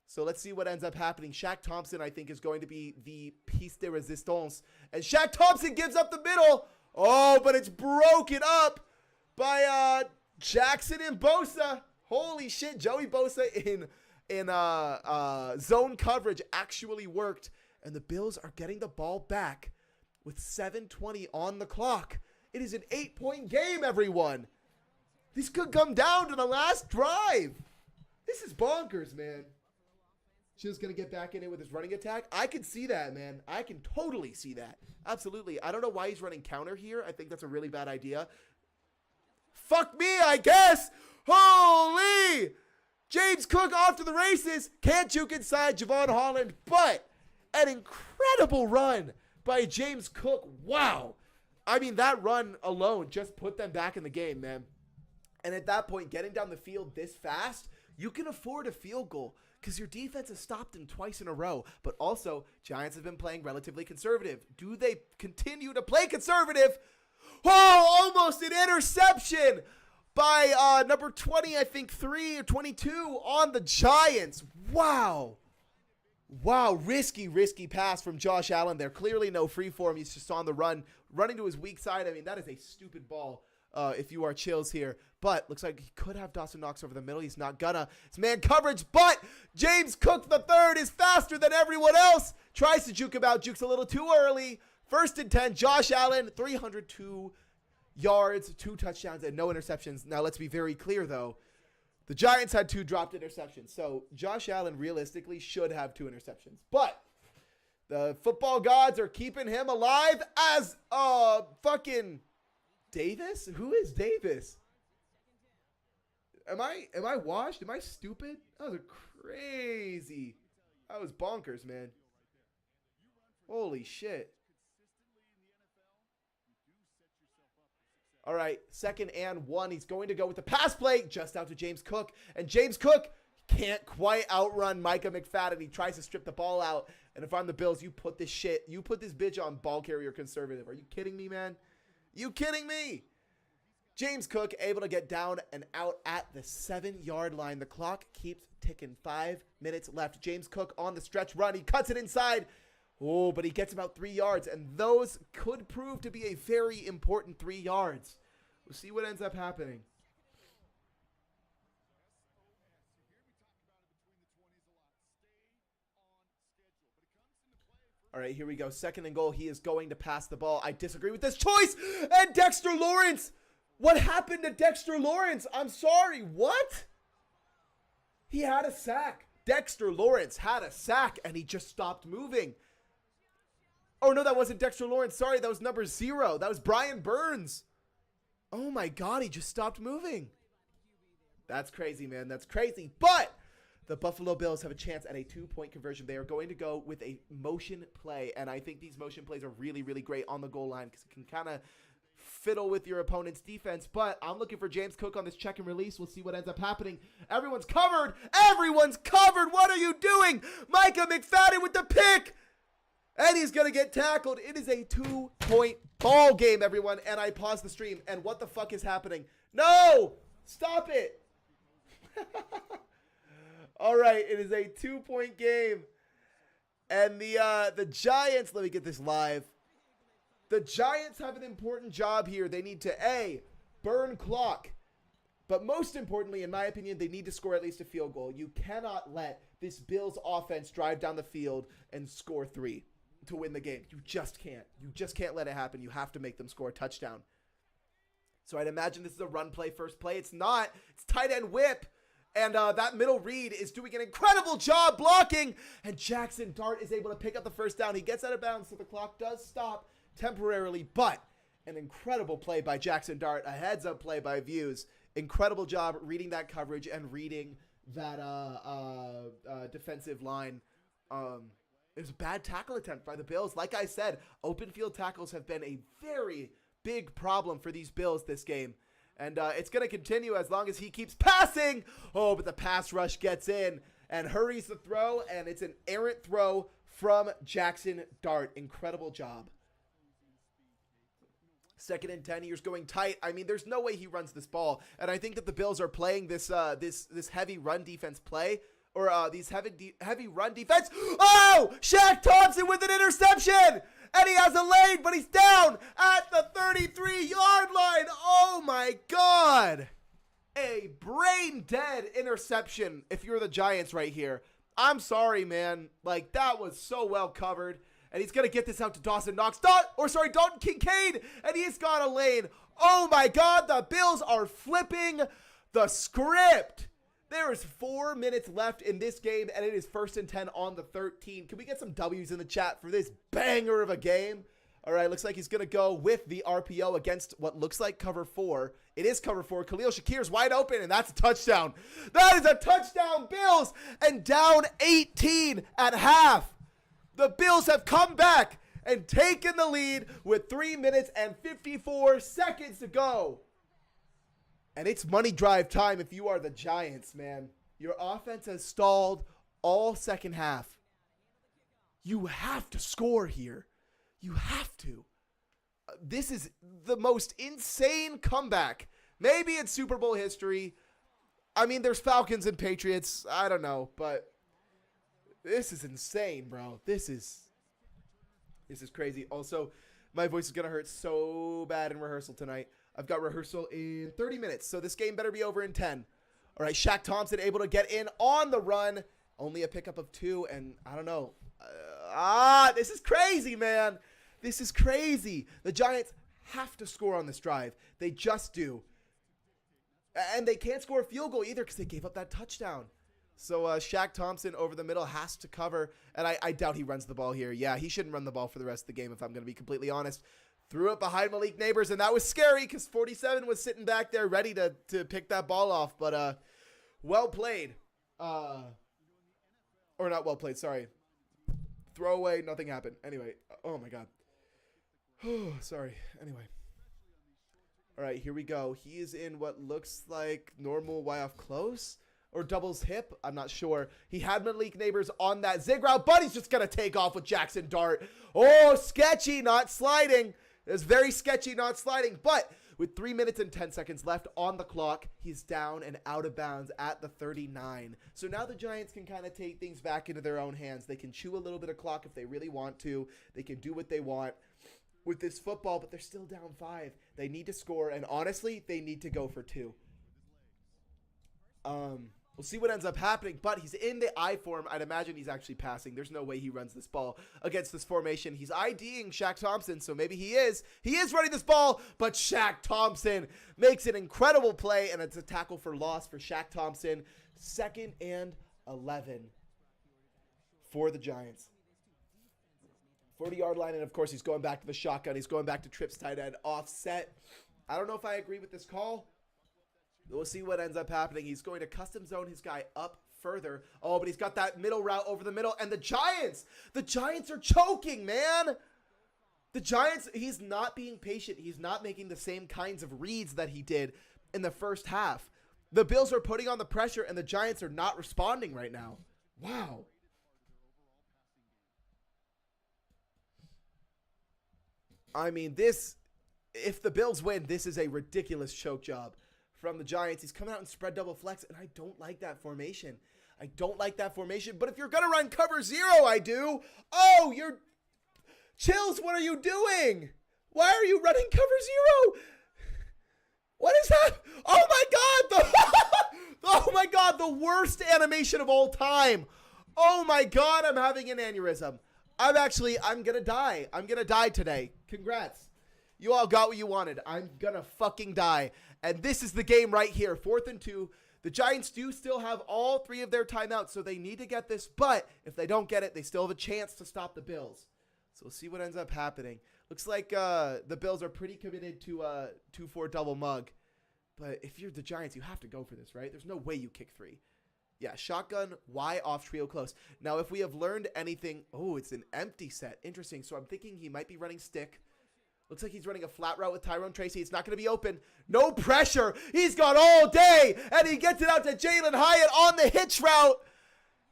So let's see what ends up happening. Shaq Thompson, I think, is going to be the piece de resistance. And Shaq Thompson gives up the middle. Oh, but it's broken up by Jackson and Bosa. Holy shit, Joey Bosa in zone coverage actually worked. And the Bills are getting the ball back with 7:20 on the clock. It is an 8-point game, everyone. This could come down to the last drive. This is bonkers, man. Just going to get back in it with his running attack. I can see that, man. I can totally see that. Absolutely. I don't know why he's running counter here. I think that's a really bad idea. Fuck me, I guess. Holy! James Cook off to the races. Can't juke inside Javon Holland, but an incredible run by James Cook. Wow. That run alone just put them back in the game, man. And at that point, getting down the field this fast, you can afford a field goal because your defense has stopped him twice in a row. But also, Giants have been playing relatively conservative. Do they continue to play conservative? Oh, almost an interception by number 20, I think 3 or 22 on the Giants. Wow. Wow, risky pass from Josh Allen there. Clearly no free form. He's just on the run, running to his weak side. That is a stupid ball if you are Chills here. But looks like he could have Dawson Knox over the middle. He's not gonna. It's man coverage, but James Cook III is faster than everyone else. Tries to juke him out. Jukes a little too early. 1st and 10. Josh Allen, 302 yards, 2 touchdowns, and no interceptions. Now, let's be very clear, though. The Giants had 2 dropped interceptions. So Josh Allen realistically should have 2 interceptions. But the football gods are keeping him alive as fucking Davis? Who is Davis? Am I washed? Am I stupid? That was crazy. That was bonkers, man. Holy shit. All right, 2nd and 1. He's going to go with the pass play just out to James Cook. And James Cook can't quite outrun Micah McFadden. He tries to strip the ball out. And if I'm the Bills, you put this bitch on ball carrier conservative. Are you kidding me, man? You kidding me? James Cook able to get down and out at the 7-yard line. The clock keeps ticking. 5 minutes left. James Cook on the stretch run. He cuts it inside. Oh, but he gets about 3 yards, and those could prove to be a very important 3 yards. We'll see what ends up happening. All right, here we go. 2nd and goal. He is going to pass the ball. I disagree with this choice. And Dexter Lawrence. What happened to Dexter Lawrence? I'm sorry. What? He had a sack. Dexter Lawrence had a sack, and he just stopped moving. Oh, no, that wasn't Dexter Lawrence. Sorry, that was number 0. That was Brian Burns. Oh, my God, he just stopped moving. That's crazy, man. That's crazy. But the Buffalo Bills have a chance at a 2-point conversion. They are going to go with a motion play, and I think these motion plays are really, really great on the goal line because it can kind of fiddle with your opponent's defense. But I'm looking for James Cook on this check and release. We'll see what ends up happening. Everyone's covered. Everyone's covered. What are you doing? Micah McFadden with the pick. And he's going to get tackled. It is a 2-point ball game, everyone. And I paused the stream. And what the fuck is happening? No! Stop it. All right, it is a 2-point game. And the Giants, let me get this live. The Giants have an important job here. They need to, A, burn clock. But most importantly, in my opinion, they need to score at least a field goal. You cannot let this Bills offense drive down the field and score 3 to win the game. You just can't. You just can't let it happen. You have to make them score a touchdown. So I'd imagine this is a run play, first play. It's not. It's tight end whip. And that middle read is doing an incredible job blocking. And Jackson Dart is able to pick up the first down. He gets out of bounds, so the clock does stop temporarily. But an incredible play by Jackson Dart. A heads-up play by Views. Incredible job reading that coverage and reading that defensive line. It was a bad tackle attempt by the Bills. Like I said, open field tackles have been a very big problem for these Bills this game. And it's going to continue as long as he keeps passing. Oh, but the pass rush gets in and hurries the throw, and it's an errant throw from Jackson Dart. Incredible job. 2nd and 10, he's going tight. I mean, there's no way he runs this ball. And I think that the Bills are playing this this heavy run defense play, or these heavy run defense. Oh, Shaq Thompson with an interception. And he has a lane, but he's down at the 33-yard line. Oh, my God. A brain-dead interception if you're the Giants right here. I'm sorry, man. Like, that was so well covered. And he's going to get this out to Dawson Knox. Dalton Kincaid. And he's got a lane. Oh, my God. The Bills are flipping the script. There is 4 minutes left in this game, and it is 1st and 10 on the 13. Can we get some W's in the chat for this banger of a game? All right, looks like he's going to go with the RPO against what looks like cover 4. It is cover 4. Khalil Shakir's wide open, and that's a touchdown. That is a touchdown, Bills, and down 18 at half. The Bills have come back and taken the lead with 3 minutes and 54 seconds to go. And it's money drive time if you are the Giants, man. Your offense has stalled all second half. You have to score here. You have to. This is the most insane comeback. Maybe in Super Bowl history. I mean, there's Falcons and Patriots. I don't know, but this is insane, bro. This is crazy. Also, my voice is going to hurt so bad in rehearsal tonight. I've got rehearsal in 30 minutes, so this game better be over in 10. All right, Shaq Thompson able to get in on the run. Only a pickup of 2, and I don't know. This is crazy, man. This is crazy. The Giants have to score on this drive. They just do. And they can't score a field goal either because they gave up that touchdown. So Shaq Thompson over the middle has to cover, and I doubt he runs the ball here. Yeah, he shouldn't run the ball for the rest of the game if I'm going to be completely honest. Threw it behind Malik Neighbors, and that was scary because 47 was sitting back there ready to pick that ball off. But well played. Or not well played, sorry. Throwaway, nothing happened. Anyway, oh my God. Sorry. Anyway. All right, here we go. He is in what looks like normal Y-off close or doubles hip. I'm not sure. He had Malik Neighbors on that zig route, but he's just going to take off with Jackson Dart. Oh, sketchy, not sliding. It's very sketchy, not sliding, but with 3 minutes and 10 seconds left on the clock, he's down and out of bounds at the 39. So now the Giants can kind of take things back into their own hands. They can chew a little bit of clock if they really want to. They can do what they want with this football, but they're still down 5. They need to score, and honestly, they need to go for 2. We'll see what ends up happening, but he's in the I form. I'd imagine he's actually passing. There's no way he runs this ball against this formation. He's IDing Shaq Thompson, so maybe he is. He is running this ball, but Shaq Thompson makes an incredible play, and it's a tackle for loss for Shaq Thompson. 2nd and 11 for the Giants. 40-yard line, and of course, he's going back to the shotgun. He's going back to trips tight end offset. I don't know if I agree with this call. We'll see what ends up happening. He's going to custom zone his guy up further. Oh, but he's got that middle route over the middle. And the Giants are choking, man. The Giants, he's not being patient. He's not making the same kinds of reads that he did in the first half. The Bills are putting on the pressure, and the Giants are not responding right now. Wow. I mean, if the Bills win, this is a ridiculous choke job from the Giants. He's coming out in spread double flex, and I don't like that formation. But if you're going to run cover 0, I do. Oh, Chills, what are you doing? Why are you running cover 0? What is that? Oh my God. Oh my God, the worst animation of all time. Oh my God, I'm having an aneurysm. I'm going to die. I'm going to die today. Congrats. You all got what you wanted. I'm going to fucking die. And this is the game right here. 4th and 2. The Giants do still have all 3 of their timeouts, so they need to get this. But if they don't get it, they still have a chance to stop the Bills. So we'll see what ends up happening. Looks like the Bills are pretty committed to 2-4 double mug. But if you're the Giants, you have to go for this, right? There's no way you kick 3. Yeah, shotgun, Y off trio close. Now, if we have learned anything, oh, it's an empty set. Interesting. So I'm thinking he might be running stick. Looks like he's running a flat route with Tyrone Tracy. It's not going to be open. No pressure. He's got all day, and he gets it out to Jalen Hyatt on the hitch route.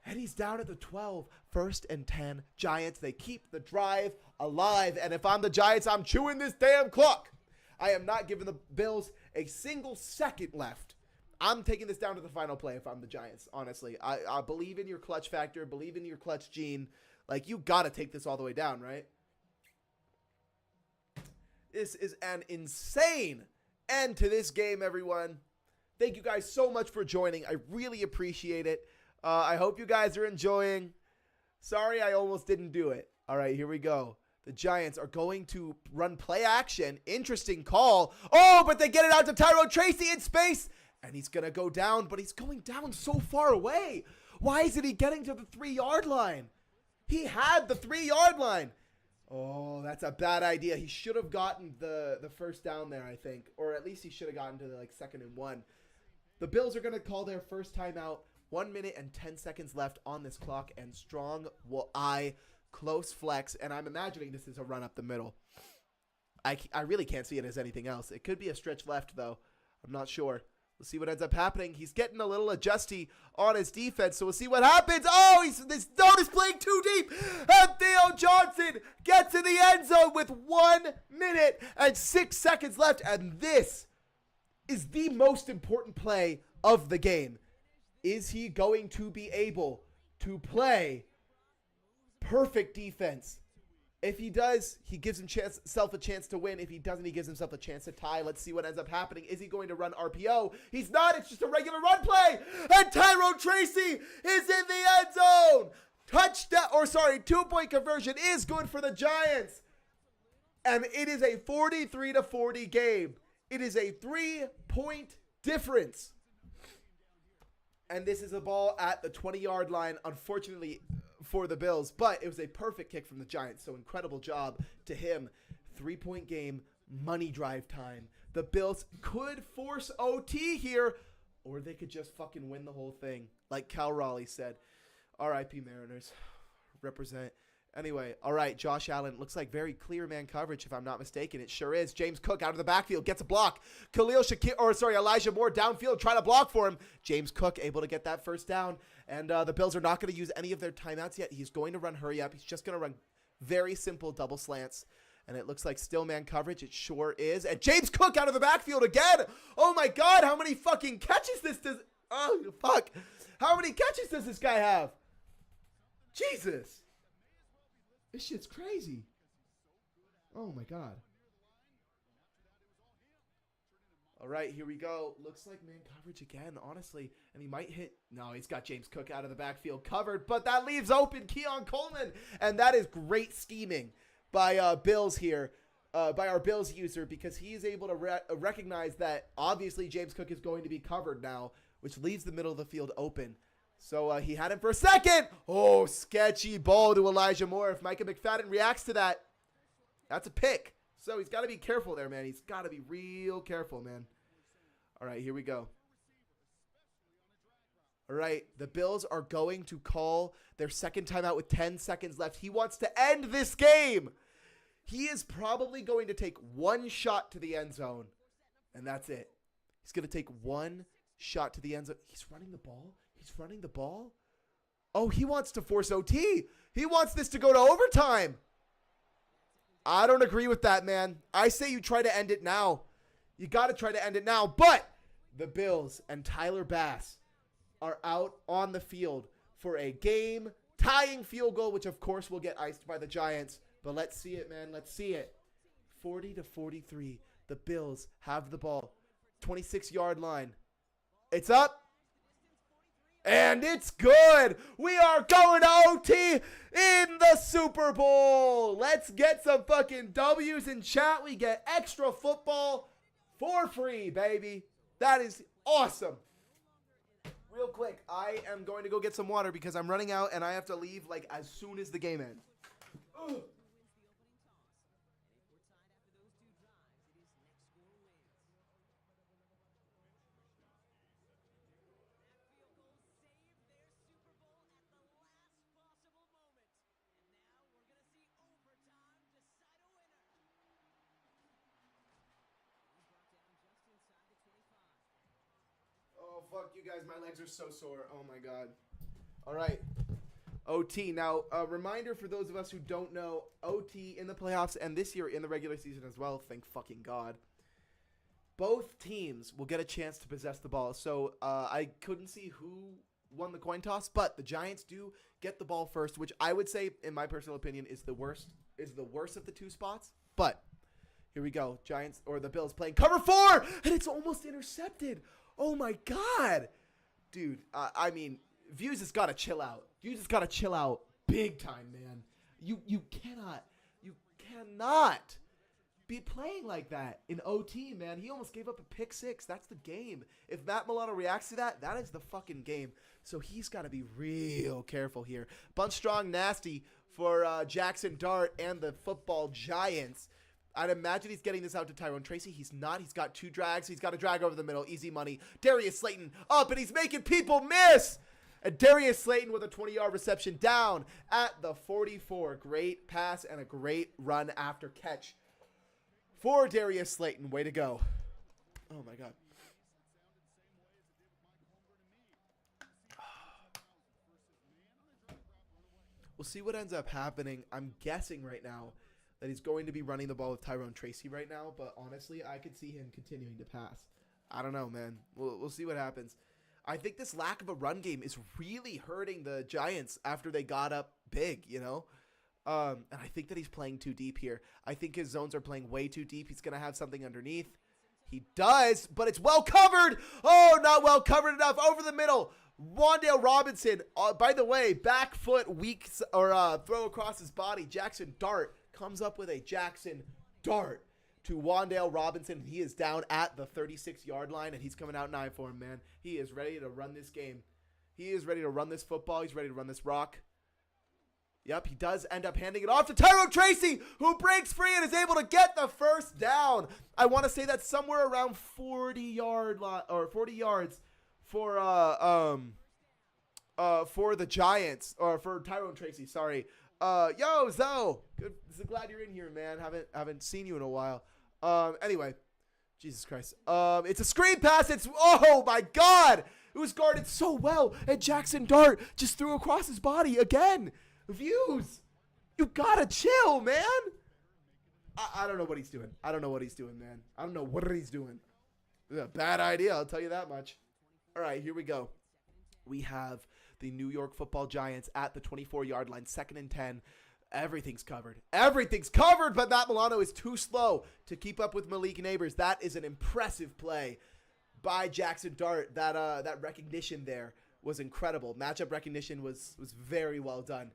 And he's down at the 12. 1st and 10. Giants, they keep the drive alive. And if I'm the Giants, I'm chewing this damn clock. I am not giving the Bills a single second left. I'm taking this down to the final play if I'm the Giants, honestly. I believe in your clutch factor, believe in your clutch gene. Like, you got to take this all the way down, right? This is an insane end to this game, everyone. Thank you guys so much for joining. I really appreciate it. I hope you guys are enjoying. Sorry, I almost didn't do it. All right, here we go. The Giants are going to run play action. Interesting call. Oh, but they get it out to Tyrone Tracy in space. And he's going to go down, but he's going down so far away. Why isn't he getting to the 3-yard line? He had the 3-yard line. Oh, that's a bad idea. He should have gotten the first down there, I think. Or at least he should have gotten to the 2nd and 1. The Bills are going to call their first timeout. 1 minute and 10 seconds left on this clock. And strong will I close flex. And I'm imagining this is a run up the middle. I really can't see it as anything else. It could be a stretch left, though. I'm not sure. We'll see what ends up happening. He's getting a little adjusty on his defense, so we'll see what happens. Oh, this zone is playing too deep. And Theo Johnson gets in the end zone with 1 minute and 6 seconds left. And this is the most important play of the game. Is he going to be able to play perfect defense? If he does, he gives himself a chance to win. If he doesn't, he gives himself a chance to tie. Let's see what ends up happening. Is he going to run RPO? He's not. It's just a regular run play. And Tyrone Tracy is in the end zone. Touchdown, 2-point conversion is good for the Giants. And it is a 43-40 game. It is a 3-point difference. And this is a ball at the 20-yard line, unfortunately, for the Bills, but it was a perfect kick from the Giants, so incredible job to him. 3-point game, money drive time. The Bills could force OT here, or they could just fucking win the whole thing, like Cal Raleigh said. R.I.P. Mariners. Represent. Anyway, all right, Josh Allen. Looks like very clear man coverage, if I'm not mistaken. It sure is. James Cook out of the backfield gets a block. Elijah Moore downfield trying to block for him. James Cook able to get that first down. And the Bills are not going to use any of their timeouts yet. He's going to run hurry up. He's just going to run very simple double slants. And it looks like still man coverage. It sure is. And James Cook out of the backfield again. Oh, my God. How many fucking catches does... Oh, fuck. How many catches does this guy have? Jesus. This shit's crazy. Oh, my God. All right, here we go. Looks like man coverage again, honestly. And he might hit. No, he's got James Cook out of the backfield covered. But that leaves open Keon Coleman. And that is great scheming by Bills here. By our Bills user. Because he is able to recognize that obviously James Cook is going to be covered now. Which leaves the middle of the field open. So he had him for a second. Oh, sketchy ball to Elijah Moore. If Micah McFadden reacts to that, that's a pick. So he's got to be careful there, man. He's got to be real careful, man. All right, here we go. All right, the Bills are going to call their second timeout with 10 seconds left. He wants to end this game. He is probably going to take one shot to the end zone, and that's it. He's going to take one shot to the end zone. He's running the ball. He's running the ball. Oh, he wants to force OT. He wants this to go to overtime. I don't agree with that, man. I say you try to end it now. You got to try to end it now. But the Bills and Tyler Bass are out on the field for a game-tying field goal, which, of course, will get iced by the Giants. But let's see it, man. Let's see it. 40-43. The Bills have the ball. 26-yard line. It's up. And it's good. We are going to OT in the Super Bowl. Let's get some fucking W's in chat. We get extra football for free, baby. That is awesome. Real quick, I am going to go get some water because I'm running out and I have to leave like as soon as the game ends. Ugh. Oh, fuck you guys. My legs are so sore. Oh, my God. All right. OT. Now, a reminder for those of us who don't know, OT in the playoffs and this year in the regular season as well, thank fucking God. Both teams will get a chance to possess the ball. So I couldn't see who won the coin toss, but the Giants do get the ball first, which I would say, in my personal opinion, is the worst of the two spots. But here we go. Giants or the Bills playing cover 4, and it's almost intercepted. Oh, my God. Dude, I mean, Views has got to chill out. Views has got to chill out big time, man. You cannot be playing like that in OT, man. He almost gave up a pick 6. That's the game. If Matt Milano reacts to that, that is the fucking game. So he's got to be real careful here. Bunch strong nasty for Jackson Dart and the football Giants. I'd imagine he's getting this out to Tyrone Tracy. He's not. He's got 2 drags. He's got a drag over the middle. Easy money. Darius Slayton up, and he's making people miss. And Darius Slayton with a 20-yard reception down at the 44. Great pass and a great run after catch for Darius Slayton. Way to go. Oh, my God. We'll see what ends up happening. I'm guessing right now that he's going to be running the ball with Tyrone Tracy right now. But honestly, I could see him continuing to pass. I don't know, man. We'll see what happens. I think this lack of a run game is really hurting the Giants after they got up big, you know? And I think that he's playing too deep here. I think his zones are playing way too deep. He's going to have something underneath. He does, but it's well covered. Oh, not well covered enough. Over the middle. Wan'Dale Robinson, by the way, back foot throw across his body. Jackson Dart comes up with a Jackson Dart to Wan'Dale Robinson. He is down at the 36-yard line, and he's coming out 9 for him, man. He is ready to run this game. He is ready to run this football. He's ready to run this rock. Yep, he does end up handing it off to Tyrone Tracy, who breaks free and is able to get the first down. I want to say that's somewhere around 40 yards for the Giants, or for Tyrone Tracy, sorry. Yo, Zoe, good. So glad you're in here, man. Haven't seen you in a while. Anyway, Jesus Christ. It's a screen pass. Oh my God. It was guarded so well, and Jackson Dart just threw across his body again. Views, you gotta chill, man. I don't know what he's doing. I don't know what he's doing, man. I don't know what he's doing. It's a bad idea, I'll tell you that much. All right, here we go. We have the New York Football Giants at the 24-yard line, 2nd and 10. Everything's covered. Everything's covered, but Matt Milano is too slow to keep up with Malik Neighbors. That is an impressive play by Jackson Dart. That recognition there was incredible. Matchup recognition was very well done.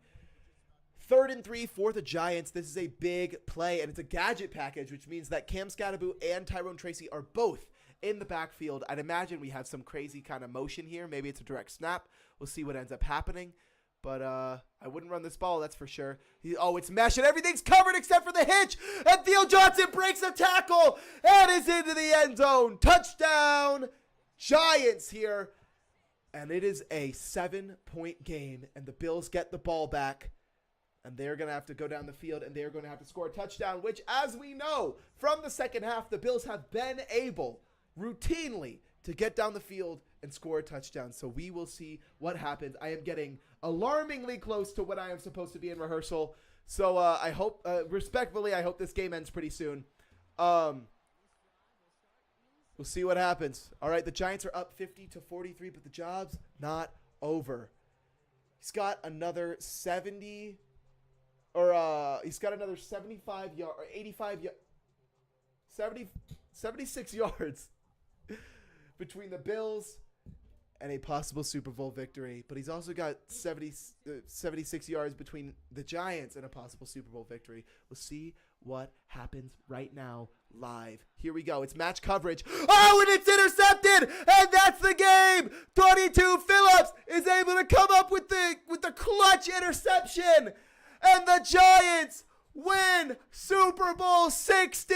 3rd and 3 for the Giants. This is a big play, and it's a gadget package, which means that Cam Scatteraboo and Tyrone Tracy are both in the backfield. I'd imagine we have some crazy kind of motion here. Maybe it's a direct snap. We'll see what ends up happening. But I wouldn't run this ball, that's for sure. It's mesh, and everything's covered except for the hitch. And Theo Johnson breaks a tackle and is into the end zone. Touchdown, Giants here. And it is a 7-point game, and the Bills get the ball back. And they're going to have to go down the field, and they're going to have to score a touchdown, which, as we know from the second half, the Bills have been able routinely to get down the field and score a touchdown. So we will see what happens. I am getting alarmingly close to what I am supposed to be in rehearsal. So I hope, respectfully, I hope this game ends pretty soon. We'll see what happens. All right, the Giants are up 50-43, but the job's not over. He's got another 70, or he's got another 75 yard or 85 76 yards between the Bills and a possible Super Bowl victory. But he's also got 76 yards between the Giants and a possible Super Bowl victory. We'll see what happens right now live. Here we go. It's match coverage. Oh, and it's intercepted! And that's the game! 22 Phillips is able to come up with the clutch interception. And the Giants win Super Bowl 60!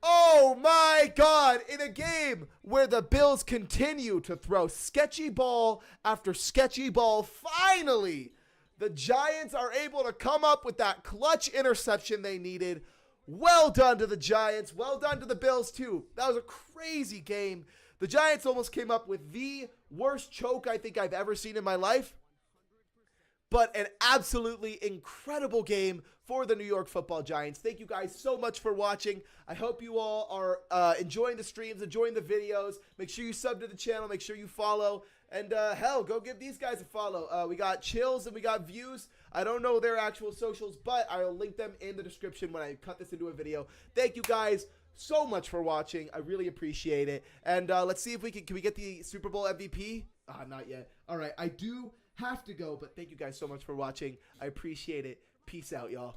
Oh my God, in a game where the Bills continue to throw sketchy ball after sketchy ball, finally, the Giants are able to come up with that clutch interception they needed. Well done to the Giants. Well done to the Bills, too. That was a crazy game. The Giants almost came up with the worst choke I think I've ever seen in my life. But an absolutely incredible game for the New York Football Giants. Thank you guys so much for watching. I hope you all are enjoying the streams, enjoying the videos. Make sure you sub to the channel. Make sure you follow. And hell, go give these guys a follow. We got Chills and we got Views. I don't know their actual socials, but I'll link them in the description when I cut this into a video. Thank you guys so much for watching. I really appreciate it. And let's see if can we get the Super Bowl MVP? Not yet. All right, I do have to go, but thank you guys so much for watching. I appreciate it. Peace out, y'all.